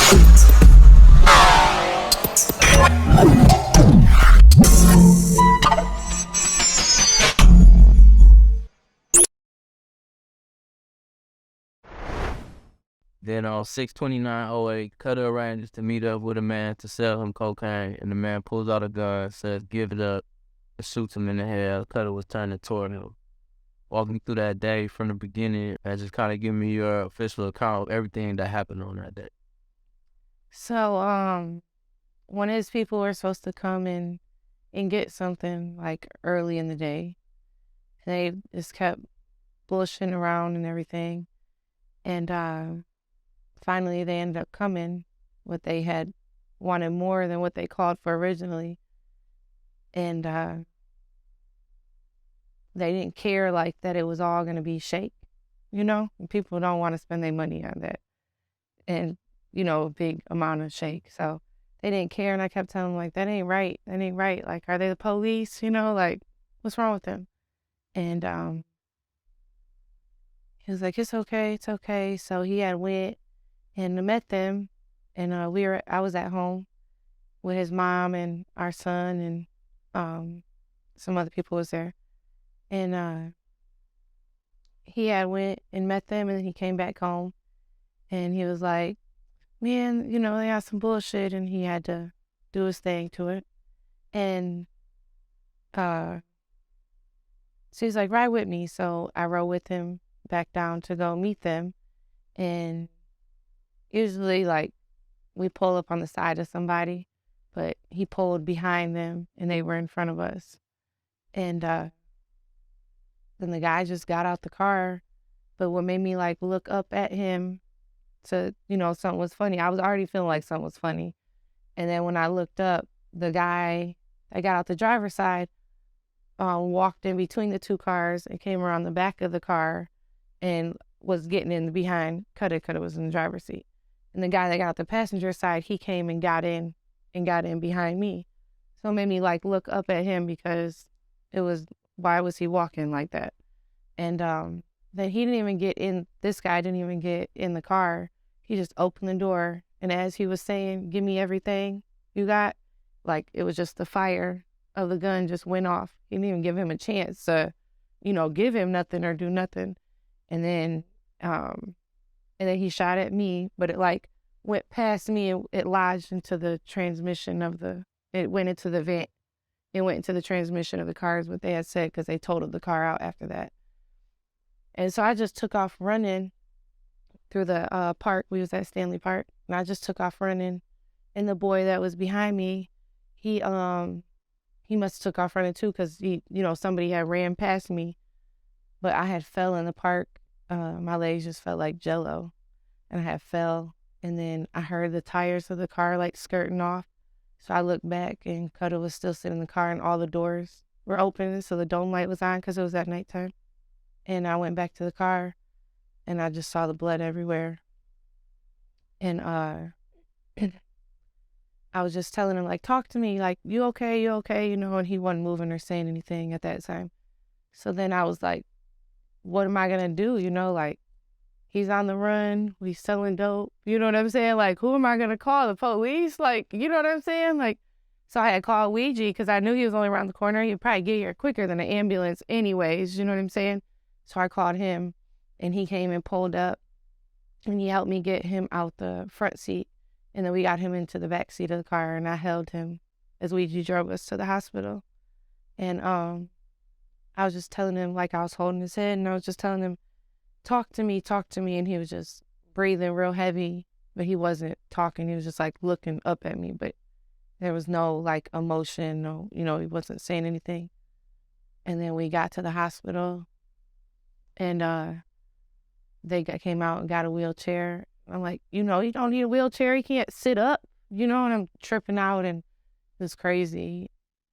Then on 6/29/08, Kutta arranges to meet up with a man to sell him cocaine, and the man pulls out a gun, says give it up, and shoots him in the head. Kutta was turning toward him. Walk me through that day from the beginning and just kind of give me your official account of everything that happened on that day. So, when his people were supposed to come and get something like early in the day, they just kept bullshitting around and everything. And finally they ended up coming. What they had wanted more than what they called for originally. And they didn't care like that it was all going to be shake, you know? And people don't want to spend their money on that. And, you know, a big amount of shake. So they didn't care. And I kept telling them, like, that ain't right. That ain't right. Like, are they the police? You know, like, what's wrong with them? And he was like, it's okay. It's okay. So he had went and met them. And I was at home with his mom and our son, and some other people was there. And he had went and met them, and then he came back home, and he was like, man, you know, they had some bullshit, and he had to do his thing to it. And so he's like, ride with me. So I rode with him back down to go meet them. And usually, like, we pull up on the side of somebody, but he pulled behind them, and they were in front of us. And then the guy just got out the car. But what made me, like, look up at him to, you know, something was funny. I was already feeling like something was funny. And then when I looked up, the guy that got out the driver's side walked in between the two cars and came around the back of the car and was getting in behind Kutta. Kutta was in the driver's seat. And the guy that got out the passenger side, he came and got in behind me. So it made me, like, look up at him, because it was, why was he walking like that? And then he didn't even get in, this guy didn't even get in the car. He just opened the door. And as he was saying, give me everything you got, like, it was just the fire of the gun just went off. He didn't even give him a chance to, you know, give him nothing or do nothing. And then he shot at me, but it, like, went past me and it lodged into the transmission of it went into the vent. It went into the transmission of the car, is what they had said, because they totaled the car out after that. And so I just took off running through the park. We was at Stanley Park, and I just took off running. And the boy that was behind me, he must have took off running too, because you know, somebody had ran past me. But I had fell in the park. My legs just felt like jello, and I had fell. And then I heard the tires of the car, like, skirting off. So I looked back, and Kutta was still sitting in the car, and all the doors were open, so the dome light was on, because it was at nighttime. And I went back to the car, and I just saw the blood everywhere. And I was just telling him, like, talk to me, like, you okay, you know, and he wasn't moving or saying anything at that time. So then I was like, what am I gonna do, you know, like, he's on the run, we selling dope, you know what I'm saying? Like, who am I gonna call? The police? Like, you know what I'm saying? Like, so I had called Ouija, because I knew he was only around the corner. He'd probably get here quicker than an ambulance anyways, you know what I'm saying? So I called him, and he came and pulled up, and he helped me get him out the front seat. And then we got him into the back seat of the car, and I held him as Ouija drove us to the hospital. And I was just telling him, like, I was holding his head, and I was just telling him, talk to me. And he was just breathing real heavy, but he wasn't talking. He was just, like, looking up at me, but there was no, like, emotion. No, you know, he wasn't saying anything. And then we got to the hospital, and they came out and got a wheelchair. I'm like, you know, you don't need a wheelchair. He can't sit up, you know, and I'm tripping out, and it was crazy.